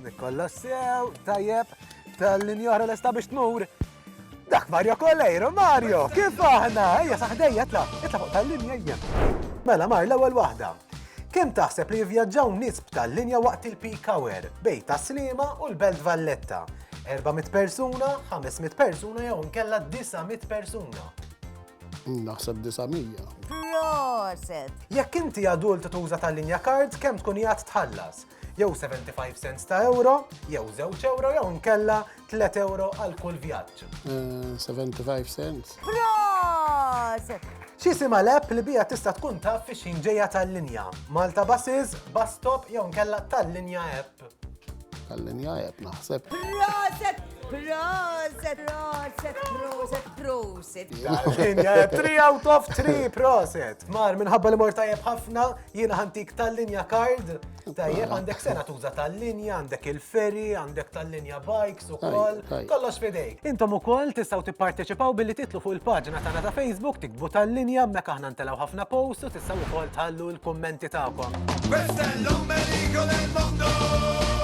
Nikolla sew, tajjeb, tal-linja oħra l-esta biex tmur. Dak Mario Collejro, Mario, kif aħna? Ejja saħdejja, itla fuq tal-linja ejja. Mela Mar, l-ewwel waħda. Kemm taħseb li jivvjaġġaw nies tal-linja waqt il-peak hour bejn Taslima u l-Belt Valletta? 400 persuna, 500 persuna jew nkella 900 persuna. Naħseb 900. Proset! Jekk inti adult tuża tal-linja card, kemm tkun qiegħed tħallas? Jew 75 cents ta' euro, jew 2 euro, jew nkella 3 euro għal kull vjaġġ. 75 cents. Proset! X'isima l-app li bija tista' tkun taf fi xin ġejja tal-linja. Malta Buses, Bus Stop jew nkella tal-linja app. Tal-linja jeb naħseb. Proset! Proset! Proset! Proset! Proset! Tal-linja 3 out of 3, proset. Mar, minħabba li mor tajjeb ħafna, jiena ħantik tal-linja card. Tajjeb għandek sena tuża tal-linja, għandek il-ferry, għandek tal-linja bikes ukoll, kollox fidejk. Intom ukoll tistgħu tipparteċipaw billi titlu fuq il-paġna tagħna ta' Facebook, tikbu tal-linja, hemmhekk aħna ntelgħu ħafna posts u tistgħu wkoll tħallu l-kummenti tagħkom. Questo è l'ombelico del mondo!